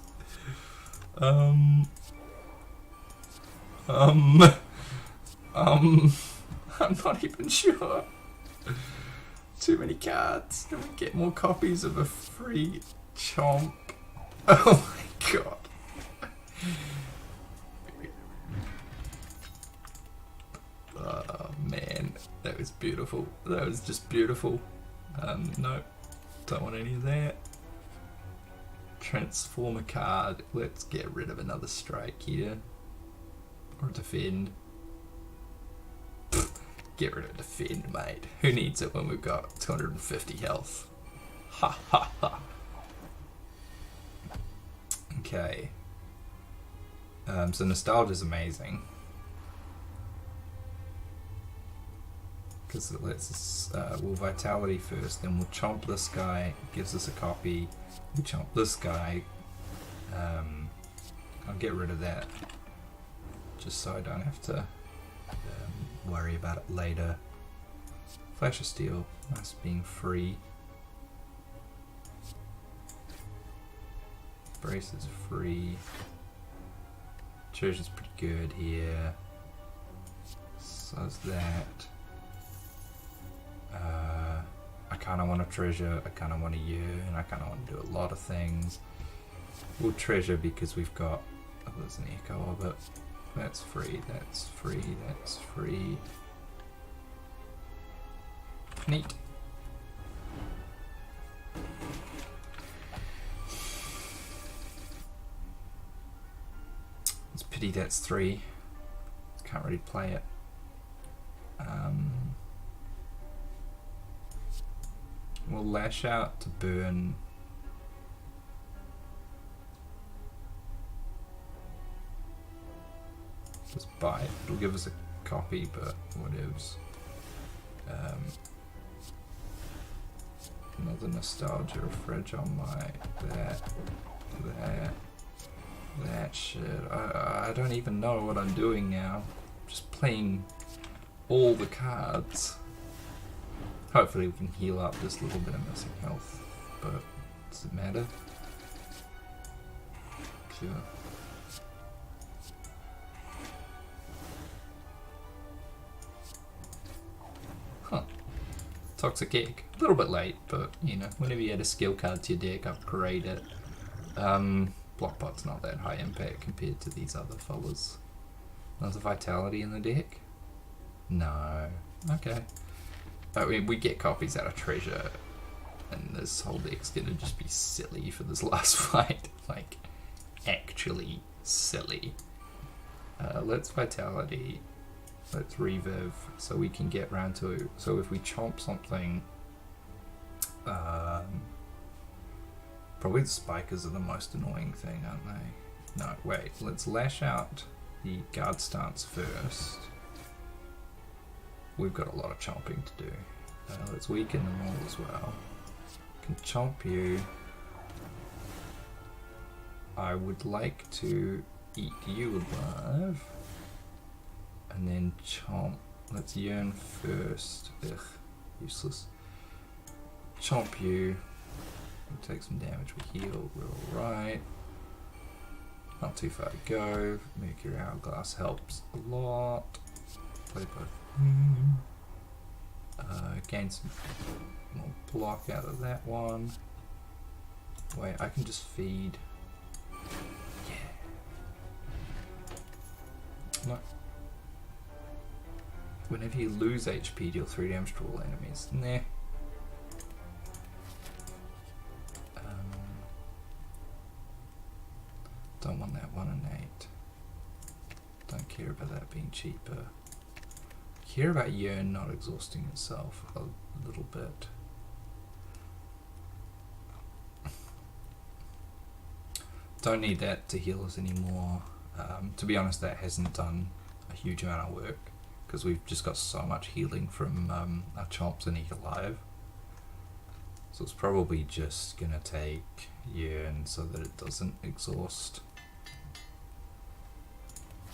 I'm not even sure. Too many cards. Can we get more copies of a free Chomp? Oh my god. Oh man, that was beautiful. That was just beautiful. No, don't want any of that. Transform a card. Let's get rid of another strike here. Or defend. Get rid of defend, mate. Who needs it when we've got 250 health? Ha ha ha. Okay. So Nostalgia is amazing. Because it lets us, we'll Vitality first, then we'll Chomp this guy, gives us a copy. We Chomp this guy. I'll get rid of that. Just so I don't have to worry about it later. Flash of Steel, nice being free. Brace is free. Treasure's pretty good here. So is that. I kind of want to treasure, I kind of want to yearn, I kind of want to do a lot of things. We'll treasure because we've got, oh, there's an echo of it. That's free, that's free, that's free. Neat. It's a pity that's 3. can't really play it. We'll lash out to burn. Just bite. It'll give us a copy, but whatevs. Another nostalgia refresh on my that shit. I don't even know what I'm doing now. Just playing all the cards. Hopefully we can heal up this little bit of missing health, but does it matter? Sure. Huh. Toxic Egg. A little bit late, but you know, whenever you add a skill card to your deck, upgrade it. Blockbot's not that high impact compared to these other fellas. Another Vitality in the deck? No. Okay. I mean, we get copies out of Treasure, and this whole deck's gonna just be silly for this last fight. Like, actually silly. Let's Vitality. Let's Reviv, so we can get round to... So if we chomp something... probably the Spikers are the most annoying thing, aren't they? No, wait. Let's lash out the Guard Stance first. We've got a lot of chomping to do. Let's weaken them all as well. Can chomp you. I would like to eat you alive. And then chomp. Let's yearn first. Ugh, useless. Chomp you. We'll take some damage. We heal. We're alright. Not too far to go. Mercury Hourglass helps a lot. Play both. Gain some more block out of that one. Wait, I can just feed. Yeah. No. Whenever you lose HP, deal 3 damage to all enemies. Nah. Don't want that 1 and 8. Don't care about that being cheaper. Care about Yearn not exhausting itself a little bit. Don't need that to heal us anymore. To be honest, that hasn't done a huge amount of work because we've just got so much healing from our chomps and Eat Alive. So it's probably just gonna take Yearn so that it doesn't exhaust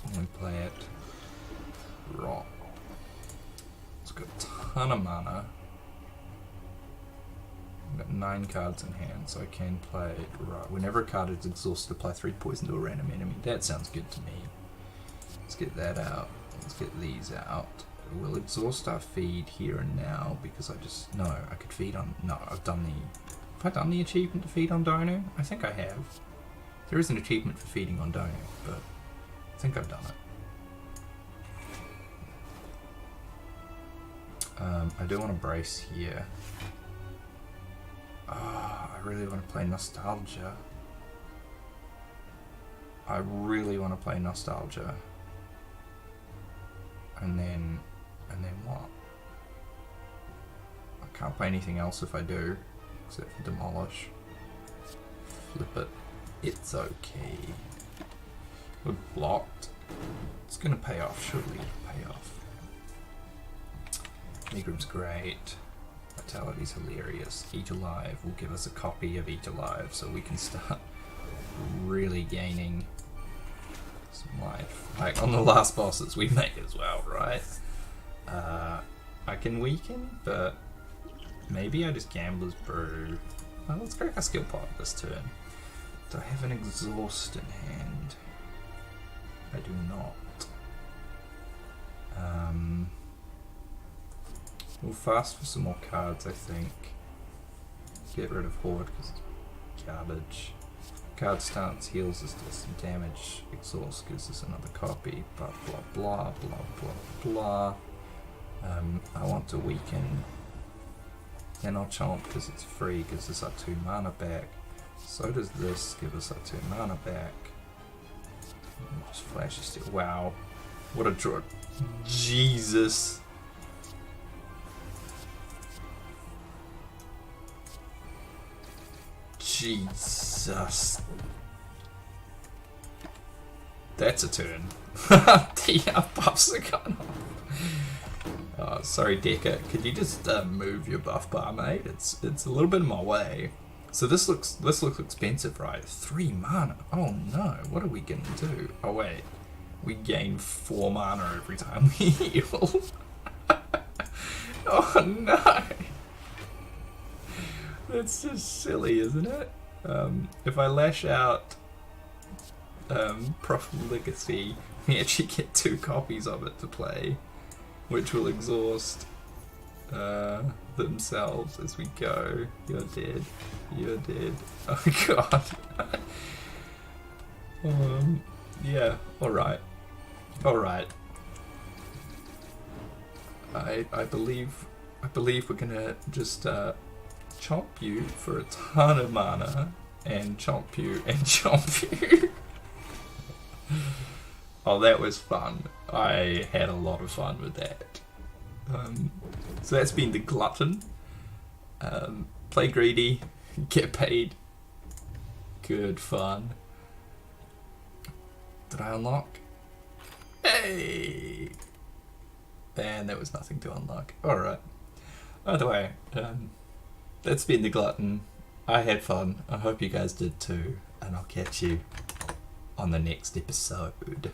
when we play it. Rot. It's got a ton of mana. I've got 9 cards in hand, so I can play right. Whenever a card is exhausted, apply 3 poison to a random enemy. That sounds good to me. Let's get that out. Let's get these out. We'll exhaust our feed here and now because I just... No, I could feed on... No, I've done the... Have I done the achievement to feed on Donu? I think I have. There is an achievement for feeding on Donu, but I think I've done it. I do want to brace here. I really want to play Nostalgia. I really want to play Nostalgia. And then what? I can't play anything else if I do, except for Demolish. Flip it. It's okay. We're blocked. It's gonna pay off, surely it'll pay off. Megrim's great. Vitality's hilarious. Eat Alive will give us a copy of Eat Alive so we can start really gaining some life. Like on the last bosses we make as well, right? I can weaken, but maybe I just Gambler's Brew. Well, let's crack a skill pot this turn. Do I have an exhaust in hand? I do not. We'll fast for some more cards, I think. Get rid of Horde because it's garbage. Card stance heals us to some damage. Exhaust gives us another copy. Blah blah blah blah blah blah. I want to weaken. Then I'll chomp because it's free. Gives us our 2 mana back. So does this give us our 2 mana back. Just flash steel. Wow. What a draw. Jesus. Jesus. That's a turn. The buffs are gone off. Oh, sorry, Decker. Could you just move your buff bar, mate? It's a little bit in my way. So this looks expensive, right? 3 mana. Oh no, what are we gonna do? Oh wait, we gain 4 mana every time we heal. Oh no, that's just silly, isn't it? If I lash out Profligacy, we actually get 2 copies of it to play, which will exhaust themselves as we go. You're dead. You're dead. Oh god. Yeah. All right. All right. I believe we're gonna just chomp you for a ton of mana and chomp you and chomp you. Oh, that was fun. I had a lot of fun with that. So that's been the Glutton. Play greedy, get paid. Good fun. Did I unlock? Hey! And there was nothing to unlock. Alright. Either way, that's been the Glutton. I had fun. I hope you guys did too. And I'll catch you on the next episode.